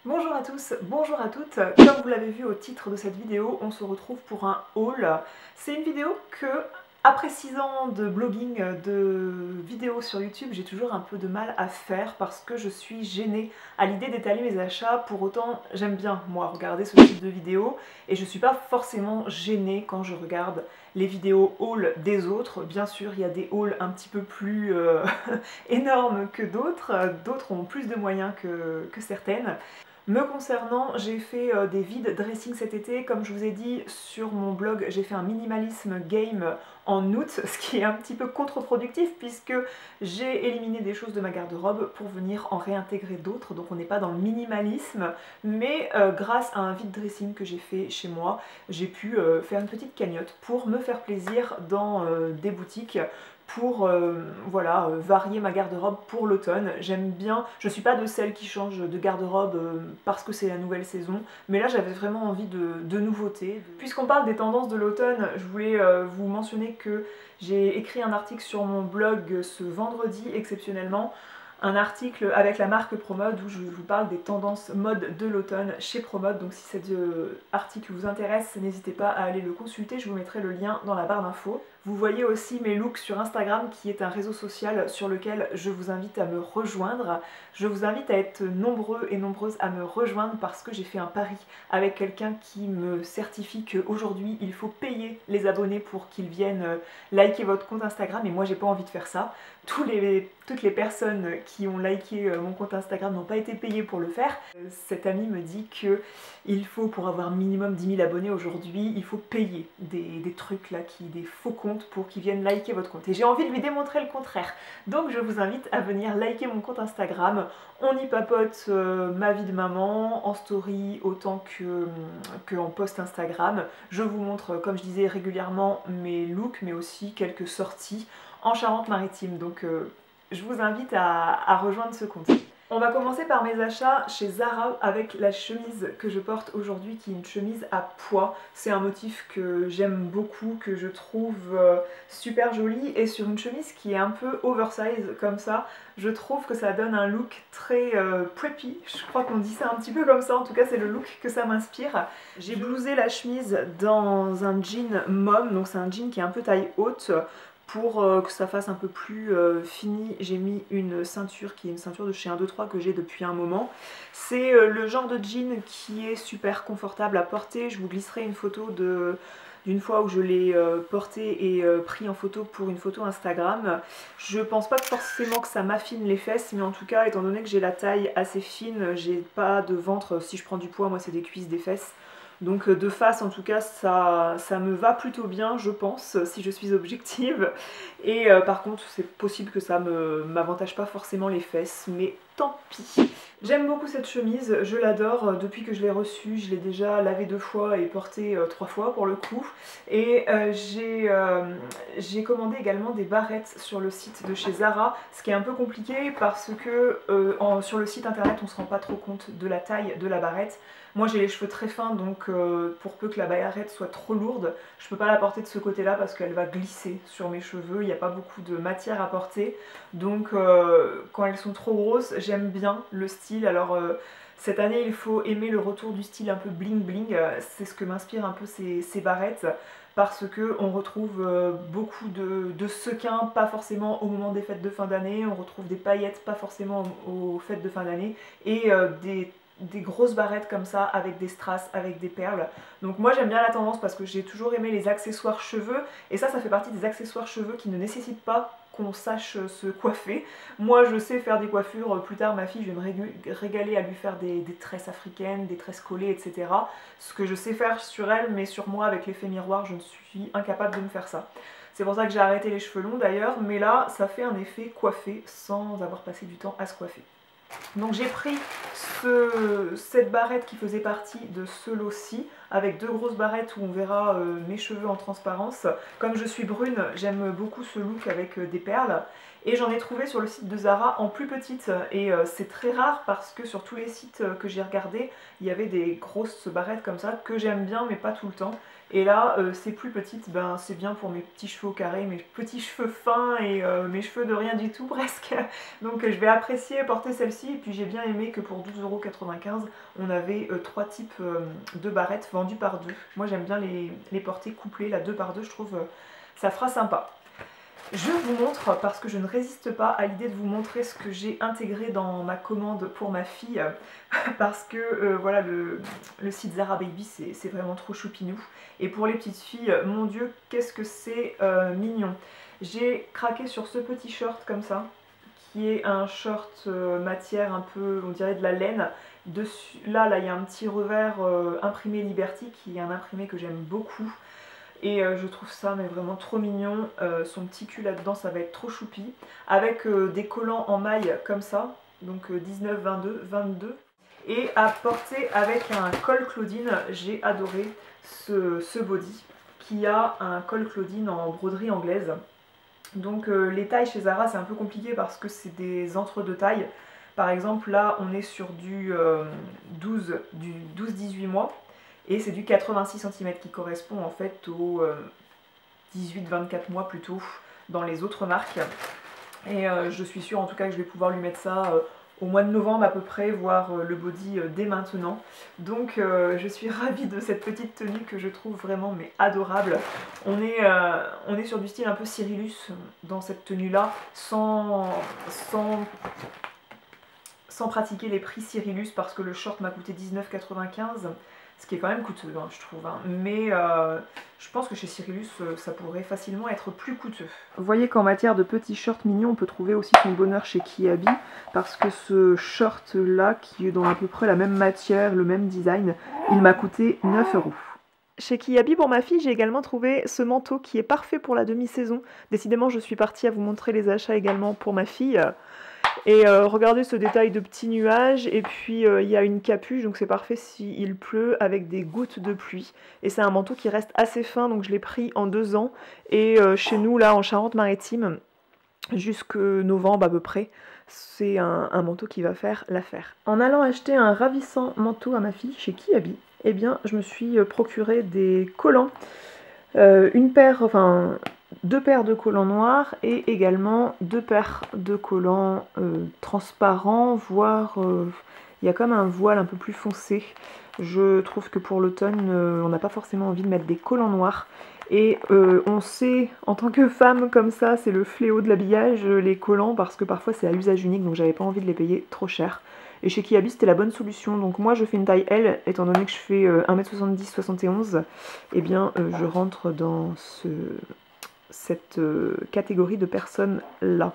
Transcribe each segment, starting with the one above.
Bonjour à tous, bonjour à toutes. Comme vous l'avez vu au titre de cette vidéo, on se retrouve pour un haul. C'est une vidéo que, après 6 ans de blogging, de vidéos sur YouTube, j'ai toujours un peu de mal à faire parce que je suis gênée à l'idée d'étaler mes achats. Pour autant, j'aime bien, moi, regarder ce type de vidéos et je suis pas forcément gênée quand je regarde les vidéos haul des autres. Bien sûr, il y a des hauls un petit peu plus énormes que d'autres. D'autres ont plus de moyens que certaines. Me concernant, j'ai fait des vide dressing cet été. Comme je vous ai dit sur mon blog, j'ai fait un minimalisme game en août, ce qui est un petit peu contre-productif puisque j'ai éliminé des choses de ma garde-robe pour venir en réintégrer d'autres. Donc on n'est pas dans le minimalisme, mais grâce à un vide dressing que j'ai fait chez moi, j'ai pu faire une petite cagnotte pour me faire plaisir dans des boutiques pour voilà, varier ma garde-robe pour l'automne. J'aime bien, je suis pas de celles qui changent de garde-robe parce que c'est la nouvelle saison, mais là j'avais vraiment envie de nouveautés. Puisqu'on parle des tendances de l'automne, je voulais vous mentionner que j'ai écrit un article sur mon blog ce vendredi exceptionnellement, un article avec la marque Promode où je vous parle des tendances mode de l'automne chez Promode. Donc si cet article vous intéresse, n'hésitez pas à aller le consulter, je vous mettrai le lien dans la barre d'infos. Vous voyez aussi mes looks sur Instagram qui est un réseau social sur lequel je vous invite à me rejoindre. Je vous invite à être nombreux et nombreuses à me rejoindre parce que j'ai fait un pari avec quelqu'un qui me certifie qu'aujourd'hui il faut payer les abonnés pour qu'ils viennent liker votre compte Instagram, et moi j'ai pas envie de faire ça. Toutes les personnes qui ont liké mon compte Instagram n'ont pas été payées pour le faire. Cet ami me dit que il faut, pour avoir minimum 10 000 abonnés aujourd'hui, il faut payer des trucs là, des faux comptes pour qu'ils viennent liker votre compte. Et j'ai envie de lui démontrer le contraire. Donc je vous invite à venir liker mon compte Instagram. On y papote ma vie de maman, en story autant que en post Instagram. Je vous montre, comme je disais, régulièrement mes looks, mais aussi quelques sorties en Charente-Maritime. Donc je vous invite à rejoindre ce compte. On va commencer par mes achats chez Zara avec la chemise que je porte aujourd'hui, qui est une chemise à pois. C'est un motif que j'aime beaucoup, que je trouve super joli, et sur une chemise qui est un peu oversize comme ça, je trouve que ça donne un look très preppy. Je crois qu'on dit ça un petit peu comme ça, en tout cas c'est le look que ça m'inspire. J'ai blousé la chemise dans un jean mom, donc c'est un jean qui est un peu taille haute. Pour que ça fasse un peu plus fini, j'ai mis une ceinture qui est une ceinture de chez 1-2-3 que j'ai depuis un moment. C'est le genre de jean qui est super confortable à porter. Je vous glisserai une photo d'une fois où je l'ai porté et pris en photo pour une photo Instagram. Je pense pas forcément que ça m'affine les fesses, mais en tout cas, étant donné que j'ai la taille assez fine, j'ai pas de ventre. Si je prends du poids, moi c'est des cuisses, des fesses. Donc de face en tout cas ça me va plutôt bien, je pense, si je suis objective. Et par contre c'est possible que ça m'avantage pas forcément les fesses, mais tant pis. J'aime beaucoup cette chemise, je l'adore. Depuis que je l'ai reçue, je l'ai déjà lavée 2 fois et portée 3 fois pour le coup. Et j'ai commandé également des barrettes sur le site de chez Zara, ce qui est un peu compliqué parce que sur le site internet on se rend pas trop compte de la taille de la barrette. Moi j'ai les cheveux très fins, donc pour peu que la barrette soit trop lourde, je peux pas la porter de ce côté là parce qu'elle va glisser sur mes cheveux, il n'y a pas beaucoup de matière à porter. Donc quand elles sont trop grosses, j'aime bien le style. Alors cette année il faut aimer le retour du style un peu bling bling, c'est ce que m'inspire un peu ces barrettes. Parce qu'on retrouve beaucoup de sequins, pas forcément au moment des fêtes de fin d'année, on retrouve des paillettes, pas forcément aux fêtes de fin d'année, et des grosses barrettes comme ça avec des strass, avec des perles. Donc moi j'aime bien la tendance parce que j'ai toujours aimé les accessoires cheveux, et ça fait partie des accessoires cheveux qui ne nécessitent pas qu'on sache se coiffer. Moi je sais faire des coiffures, plus tard ma fille je vais me régaler à lui faire des tresses africaines, des tresses collées, etc. Ce que je sais faire sur elle, mais sur moi avec l'effet miroir je ne suis incapable de me faire ça. C'est pour ça que j'ai arrêté les cheveux longs d'ailleurs, mais là ça fait un effet coiffé sans avoir passé du temps à se coiffer. Donc j'ai pris cette barrette qui faisait partie de ce lot-ci, avec 2 grosses barrettes où on verra mes cheveux en transparence. Comme je suis brune, j'aime beaucoup ce look avec des perles. Et j'en ai trouvé sur le site de Zara en plus petite, et c'est très rare parce que sur tous les sites que j'ai regardés, il y avait des grosses barrettes comme ça que j'aime bien mais pas tout le temps. Et là, c'est plus petite, ben, c'est bien pour mes petits cheveux au carré, mes petits cheveux fins et mes cheveux de rien du tout presque. Donc je vais apprécier porter celle-ci. Et puis j'ai bien aimé que pour 12,95 €, on avait 3 types de barrettes vendues par deux. Moi j'aime bien les porter couplées, la 2 par 2, je trouve ça fera sympa. Je vous montre, parce que je ne résiste pas à l'idée de vous montrer ce que j'ai intégré dans ma commande pour ma fille, parce que voilà, le site Zara Baby, c'est vraiment trop choupinou. Et pour les petites filles, mon Dieu, qu'est-ce que c'est mignon. J'ai craqué sur ce petit short comme ça, qui est un short matière un peu, on dirait de la laine. Dessus, là, il y a un petit revers imprimé Liberty, qui est un imprimé que j'aime beaucoup. Et je trouve ça mais vraiment trop mignon. Son petit cul là-dedans, ça va être trop choupi. Avec des collants en maille comme ça, donc 19, 22, 22. Et à porter avec un col Claudine. J'ai adoré ce body qui a un col Claudine en broderie anglaise. Donc les tailles chez Zara, c'est un peu compliqué parce que c'est des entre-deux tailles. Par exemple, là, on est sur du 12-18 mois. Et c'est du 86 cm qui correspond en fait au 18-24 mois plutôt dans les autres marques. Et je suis sûre en tout cas que je vais pouvoir lui mettre ça au mois de novembre à peu près, voire le body dès maintenant. Donc je suis ravie de cette petite tenue que je trouve vraiment mais adorable. On est sur du style un peu Cyrillus dans cette tenue là, sans pratiquer les prix Cyrillus, parce que le short m'a coûté 19,95 €. Ce qui est quand même coûteux, hein, je trouve. Hein. Mais je pense que chez Cyrillus, ça pourrait facilement être plus coûteux. Vous voyez qu'en matière de petits shorts mignons, on peut trouver aussi son bonheur chez Kiabi. Parce que ce short-là, qui est dans à peu près la même matière, le même design, il m'a coûté 9 €. Chez Kiabi, pour ma fille, j'ai également trouvé ce manteau qui est parfait pour la demi-saison. Décidément, je suis partie à vous montrer les achats également pour ma fille. Et regardez ce détail de petits nuages, et puis il y a une capuche, donc c'est parfait s'il pleut, avec des gouttes de pluie. Et c'est un manteau qui reste assez fin, donc je l'ai pris en 2 ans. Et chez nous, là, en Charente-Maritime, jusque novembre à peu près, c'est un manteau qui va faire l'affaire. En allant acheter un ravissant manteau à ma fille chez Kiabi, eh bien, je me suis procuré des collants. Deux paires de collants noirs et également 2 paires de collants transparents, voire il y a comme un voile un peu plus foncé. Je trouve que pour l'automne, on n'a pas forcément envie de mettre des collants noirs. Et on sait, en tant que femme comme ça, c'est le fléau de l'habillage, les collants, parce que parfois c'est à usage unique, donc j'avais pas envie de les payer trop cher. Et chez Kiabi, c'était la bonne solution. Donc moi, je fais une taille L, étant donné que je fais 1m70, 71. Eh bien, je rentre dans cette catégorie de personnes là.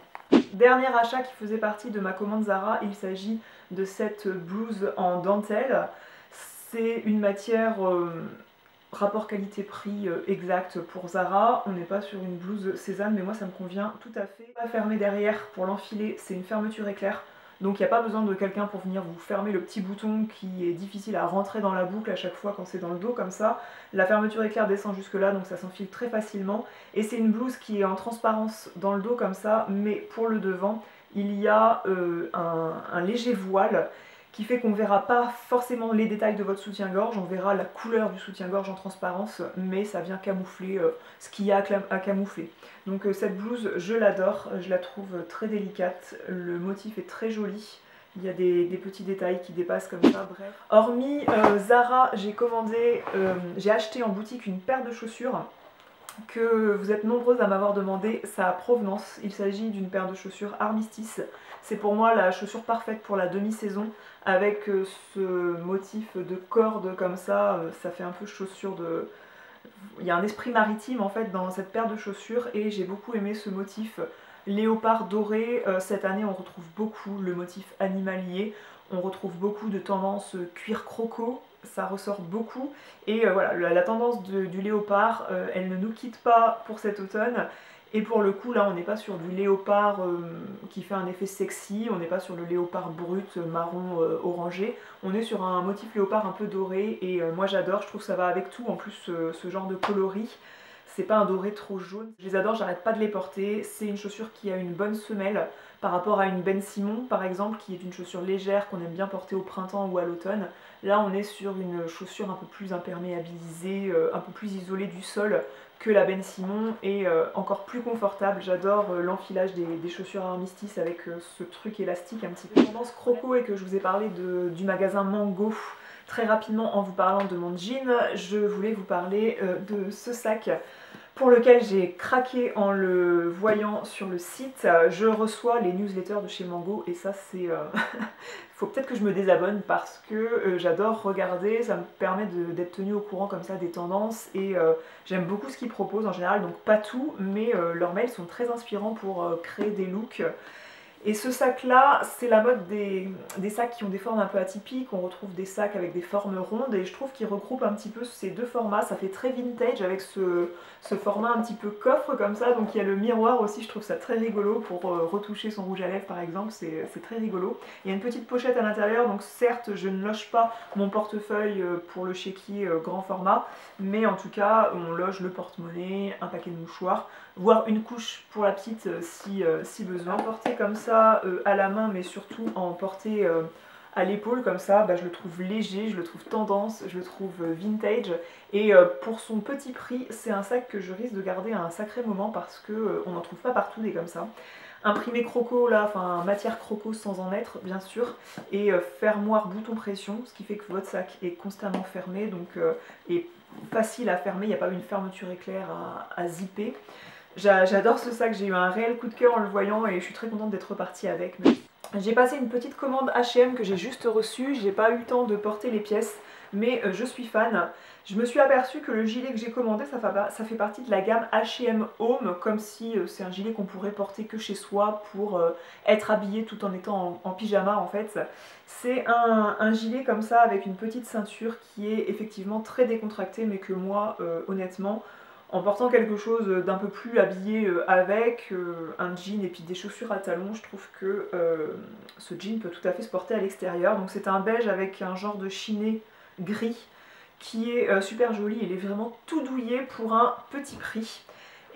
Dernier achat qui faisait partie de ma commande Zara, il s'agit de cette blouse en dentelle. C'est une matière rapport qualité-prix exact pour Zara. On n'est pas sur une blouse sésame, mais moi ça me convient tout à fait. Pas fermé derrière pour l'enfiler, c'est une fermeture éclair. Donc il n'y a pas besoin de quelqu'un pour venir vous fermer le petit bouton qui est difficile à rentrer dans la boucle à chaque fois quand c'est dans le dos comme ça. La fermeture éclair descend jusque là, donc ça s'enfile très facilement. Et c'est une blouse qui est en transparence dans le dos comme ça, mais pour le devant, il y a un léger voile qui fait qu'on ne verra pas forcément les détails de votre soutien-gorge, on verra la couleur du soutien-gorge en transparence, mais ça vient camoufler ce qu'il y a à camoufler. Donc cette blouse, je l'adore, je la trouve très délicate, le motif est très joli, il y a des petits détails qui dépassent comme ça, bref. Hormis Zara, j'ai acheté en boutique une paire de chaussures que vous êtes nombreuses à m'avoir demandé sa provenance. Il s'agit d'une paire de chaussures Armistice. C'est pour moi la chaussure parfaite pour la demi-saison, avec ce motif de corde comme ça, ça fait un peu chaussure de... Il y a un esprit maritime en fait dans cette paire de chaussures, et j'ai beaucoup aimé ce motif léopard doré. Cette année on retrouve beaucoup le motif animalier, on retrouve beaucoup de tendances cuir croco, ça ressort beaucoup, et voilà, la tendance du léopard, elle ne nous quitte pas pour cet automne. Et pour le coup là on n'est pas sur du léopard qui fait un effet sexy, on n'est pas sur le léopard brut marron orangé, on est sur un motif léopard un peu doré, et moi j'adore, je trouve que ça va avec tout en plus ce genre de coloris. c'est pas un doré trop jaune. Je les adore, j'arrête pas de les porter. C'est une chaussure qui a une bonne semelle par rapport à une Ben Simon par exemple, qui est une chaussure légère qu'on aime bien porter au printemps ou à l'automne. Là on est sur une chaussure un peu plus imperméabilisée, un peu plus isolée du sol que la Ben Simon et encore plus confortable. J'adore l'enfilage des chaussures armistice avec ce truc élastique un petit peu tendance croco et que je vous ai parlé du magasin Mango. Très rapidement en vous parlant de mon jean, je voulais vous parler de ce sac pour lequel j'ai craqué en le voyant sur le site. Je reçois les newsletters de chez Mango et ça c'est... faut peut-être que je me désabonne parce que j'adore regarder, ça me permet d'être tenue au courant comme ça des tendances et j'aime beaucoup ce qu'ils proposent en général, donc pas tout, mais leurs mails sont très inspirants pour créer des looks. Et ce sac là, c'est la mode des sacs qui ont des formes un peu atypiques. On retrouve des sacs avec des formes rondes et je trouve qu'ils regroupent un petit peu ces deux formats. Ça fait très vintage avec ce format un petit peu coffre comme ça. Donc il y a le miroir aussi, je trouve ça très rigolo pour retoucher son rouge à lèvres par exemple, c'est très rigolo. Il y a une petite pochette à l'intérieur, donc certes je ne loge pas mon portefeuille pour le chéquier grand format, mais en tout cas on loge le porte-monnaie, un paquet de mouchoirs, voire une couche pour la petite si besoin. Porter comme ça à la main, mais surtout en porter à l'épaule comme ça, bah, je le trouve léger, je le trouve tendance, je le trouve vintage et pour son petit prix, c'est un sac que je risque de garder à un sacré moment parce que on n'en trouve pas partout des comme ça. Imprimé croco là, enfin matière croco sans en être bien sûr, et fermoir bouton pression, ce qui fait que votre sac est constamment fermé, donc est facile à fermer, il n'y a pas une fermeture éclair à zipper. J'adore ce sac, j'ai eu un réel coup de cœur en le voyant et je suis très contente d'être repartie avec. J'ai passé une petite commande H&M que j'ai juste reçue, j'ai pas eu le temps de porter les pièces, mais je suis fan. Je me suis aperçue que le gilet que j'ai commandé, ça fait partie de la gamme H&M Home, comme si c'est un gilet qu'on pourrait porter que chez soi pour être habillé tout en étant en pyjama en fait. C'est un gilet comme ça avec une petite ceinture qui est effectivement très décontractée, mais que moi, honnêtement, en portant quelque chose d'un peu plus habillé avec un jean et puis des chaussures à talons, je trouve que ce jean peut tout à fait se porter à l'extérieur. Donc c'est un beige avec un genre de chiné gris qui est super joli, il est vraiment tout douillet pour un petit prix.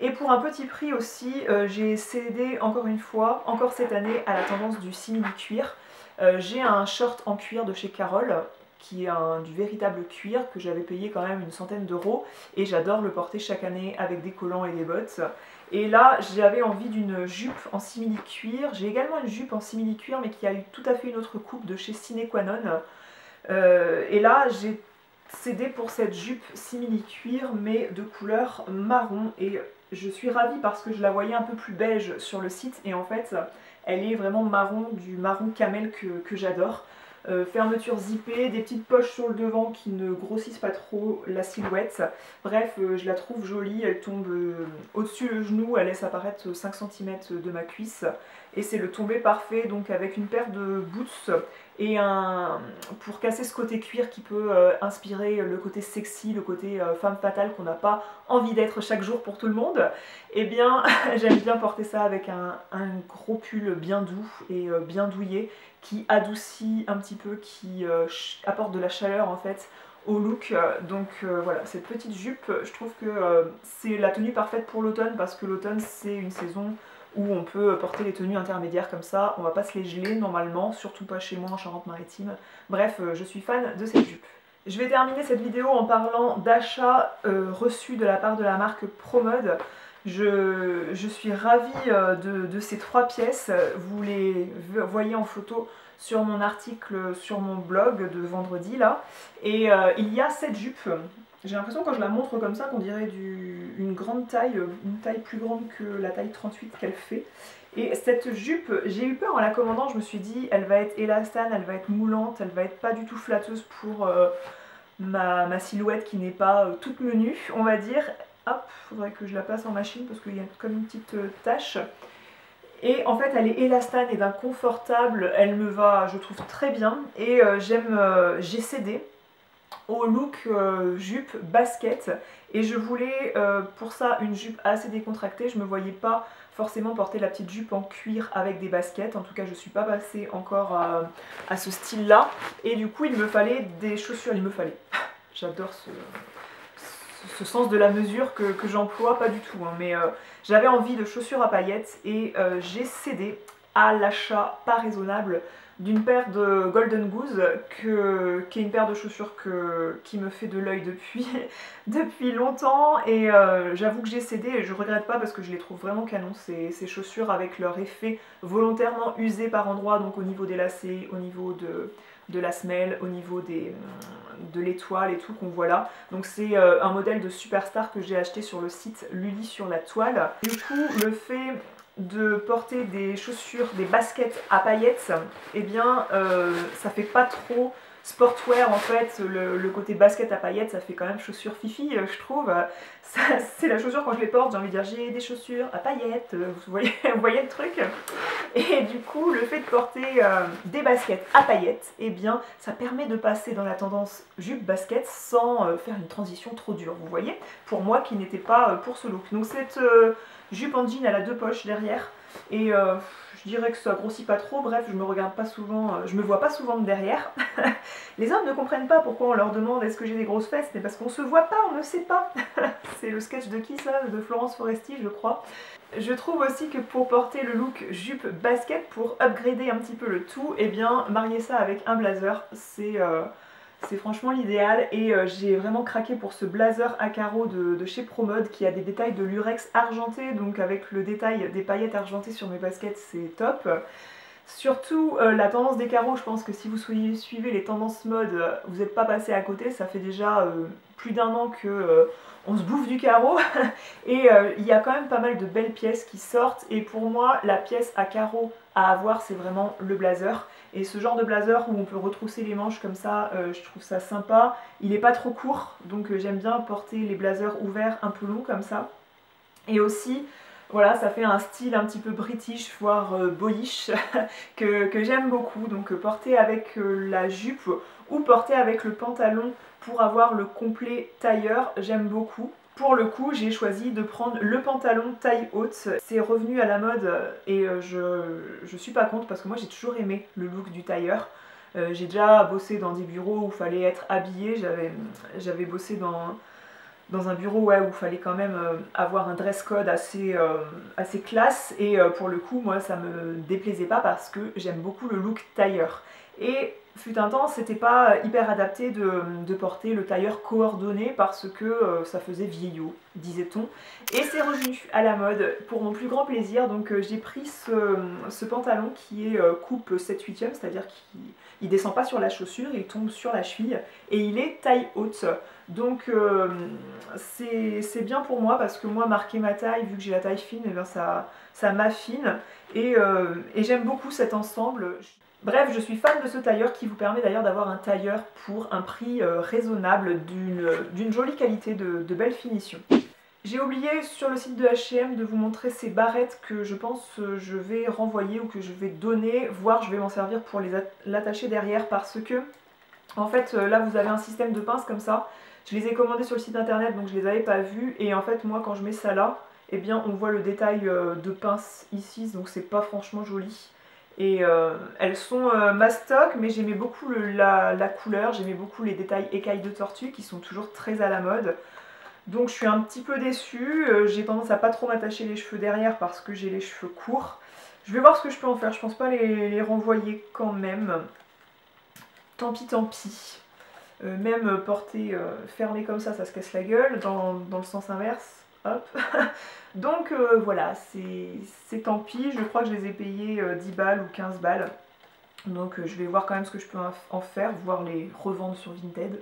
Et pour un petit prix aussi, j'ai cédé encore une fois, encore cette année, à la tendance du simili-cuir. J'ai un short en cuir de chez Carole, qui est du véritable cuir, que j'avais payé quand même une centaine d'euros, et j'adore le porter chaque année avec des collants et des bottes. Et là, j'avais envie d'une jupe en simili-cuir. J'ai également une jupe en simili-cuir, mais qui a eu tout à fait une autre coupe de chez Sine Qua Non. Et là, j'ai cédé pour cette jupe simili-cuir, mais de couleur marron, et je suis ravie parce que je la voyais un peu plus beige sur le site, et en fait, elle est vraiment marron, du marron camel que j'adore. Fermeture zippée, des petites poches sur le devant qui ne grossissent pas trop la silhouette. Bref, je la trouve jolie, elle tombe au-dessus le genou, elle laisse apparaître 5 cm de ma cuisse. Et c'est le tombé parfait, donc avec une paire de boots et pour casser ce côté cuir qui peut inspirer le côté sexy, le côté femme fatale qu'on n'a pas envie d'être chaque jour pour tout le monde. Eh bien, j'aime bien porter ça avec un gros pull bien doux et bien douillet qui adoucit un petit peu, qui apporte de la chaleur en fait au look. Donc voilà, cette petite jupe, je trouve que c'est la tenue parfaite pour l'automne parce que l'automne c'est une saison où on peut porter les tenues intermédiaires comme ça, on va pas se les geler normalement, surtout pas chez moi en Charente-Maritime. Bref, je suis fan de cette jupe. Je vais terminer cette vidéo en parlant d'achats reçus de la part de la marque ProMode. Je suis ravie de ces 3 pièces, vous les voyez en photo sur mon article sur mon blog de vendredi là. Et il y a cette jupe, j'ai l'impression quand je la montre comme ça qu'on dirait une grande taille, une taille plus grande que la taille 38 qu'elle fait. Et cette jupe, j'ai eu peur en la commandant, je me suis dit elle va être élastane, elle va être moulante, elle va être pas du tout flatteuse pour ma silhouette qui n'est pas toute menue, on va dire. Hop, faudrait que je la passe en machine parce qu'il y a comme une petite tache. Et en fait elle est élastane et d'un confortable, elle me va je trouve très bien. Et j'ai cédé au look jupe basket et je voulais pour ça une jupe assez décontractée. Je me voyais pas forcément porter la petite jupe en cuir avec des baskets, en tout cas je suis pas passée encore à ce style là, et du coup il me fallait des chaussures, j'adore ce sens de la mesure que j'emploie, pas du tout, hein, mais j'avais envie de chaussures à paillettes et j'ai cédé à l'achat pas raisonnable d'une paire de Golden Goose, qui est une paire de chaussures qui me fait de l'œil depuis longtemps, et j'avoue que j'ai cédé et je regrette pas parce que je les trouve vraiment canons, ces chaussures, avec leur effet volontairement usé par endroits, donc au niveau des lacets, au niveau de la semelle, au niveau de l'étoile et tout qu'on voit là. Donc c'est un modèle de Superstar que j'ai acheté sur le site Lully sur la toile. Du coup, le fait de porter des chaussures, des baskets à paillettes, eh bien ça fait pas trop sportwear en fait. Le côté basket à paillettes, ça fait quand même chaussures fifi, je trouve. C'est la chaussure, quand je les porte, j'ai envie de dire j'ai des chaussures à paillettes, vous voyez le truc. Et du coup, le fait de porter des baskets à paillettes, eh bien ça permet de passer dans la tendance jupe basket sans faire une transition trop dure, vous voyez, pour moi qui n'était pas pour ce look. Donc cette jupe en jean, elle a 2 poches derrière, et je dirais que ça grossit pas trop. Bref, je me regarde pas souvent, je me vois pas souvent de derrière. Les hommes ne comprennent pas pourquoi on leur demande est-ce que j'ai des grosses fesses, mais parce qu'on se voit pas, on ne sait pas. C'est le sketch de qui ça? De Florence Foresti, je crois. Je trouve aussi que pour porter le look jupe basket, pour upgrader un petit peu le tout, eh bien marier ça avec un blazer, c'est franchement l'idéal, et j'ai vraiment craqué pour ce blazer à carreaux de chez Promode qui a des détails de lurex argenté, donc avec le détail des paillettes argentées sur mes baskets, c'est top. Surtout la tendance des carreaux, je pense que si vous suivez les tendances mode, vous n'êtes pas passé à côté. Ça fait déjà plus d'1 an que on se bouffe du carreau et il y a quand même pas mal de belles pièces qui sortent, et pour moi la pièce à carreaux à avoir, c'est vraiment le blazer. Et ce genre de blazer où on peut retrousser les manches comme ça, je trouve ça sympa. Il est pas trop court, donc j'aime bien porter les blazers ouverts un peu longs comme ça. Et aussi, voilà, ça fait un style un petit peu british, voire boyish, que j'aime beaucoup. Donc porter avec la jupe ou porter avec le pantalon pour avoir le complet tailleur, j'aime beaucoup. Pour le coup, j'ai choisi de prendre le pantalon taille haute. C'est revenu à la mode et je suis pas contre, parce que moi j'ai toujours aimé le look du tailleur. J'ai déjà bossé dans des bureaux où il fallait être habillé. J'avais bossé dans un bureau, ouais, où il fallait quand même avoir un dress code assez classe, et pour le coup moi ça me déplaisait pas parce que j'aime beaucoup le look tailleur. Et fut un temps, c'était pas hyper adapté de porter le tailleur coordonné parce que ça faisait vieillot, disait-on. Et c'est revenu à la mode pour mon plus grand plaisir, donc j'ai pris ce pantalon qui est coupe 7/8e, c'est-à-dire qu'il descend pas sur la chaussure, il tombe sur la cheville, et il est taille haute. Donc c'est bien pour moi, parce que moi marquer ma taille, vu que j'ai la taille fine, eh bien, ça m'affine, et j'aime beaucoup cet ensemble. Bref, je suis fan de ce tailleur qui vous permet d'ailleurs d'avoir un tailleur pour un prix raisonnable, d'une jolie qualité, de belle finition. J'ai oublié sur le site de H&M de vous montrer ces barrettes que je pense je vais renvoyer ou que je vais donner, voire je vais m'en servir pour l'attacher derrière, parce que en fait là vous avez un système de pinces comme ça. Je les ai commandées sur le site internet, donc je les avais pas vues, et en fait moi quand je mets ça là, eh bien on voit le détail de pince ici, donc c'est pas franchement joli. Et elles sont mastoc, mais j'aimais beaucoup la couleur, j'aimais beaucoup les détails écailles de tortue qui sont toujours très à la mode. Donc je suis un petit peu déçue, j'ai tendance à pas trop m'attacher les cheveux derrière parce que j'ai les cheveux courts. Je vais voir ce que je peux en faire, je pense pas les renvoyer quand même. Tant pis, tant pis. Même porter fermé comme ça se casse la gueule, dans le sens inverse. Hop. Donc voilà, c'est tant pis. Je crois que je les ai payés 10 balles ou 15 balles. Donc je vais voir quand même ce que je peux en faire, voire les revendre sur Vinted.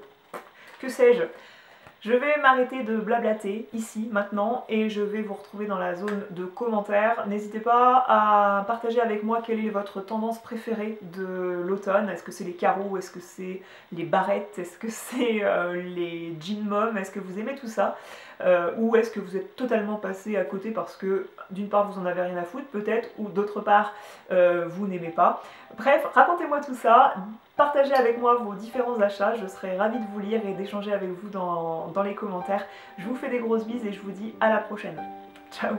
Que sais-je? Je vais m'arrêter de blablater ici, maintenant, et je vais vous retrouver dans la zone de commentaires. N'hésitez pas à partager avec moi quelle est votre tendance préférée de l'automne. Est-ce que c'est les carreaux? Est-ce que c'est les barrettes? Est-ce que c'est les jeans mom? Est-ce que vous aimez tout ça? Ou est-ce que vous êtes totalement passé à côté parce que d'une part vous en avez rien à foutre peut-être, ou d'autre part vous n'aimez pas? Bref, racontez-moi tout ça. Partagez avec moi vos différents achats, je serai ravie de vous lire et d'échanger avec vous dans les commentaires. Je vous fais des grosses bises et je vous dis à la prochaine. Ciao!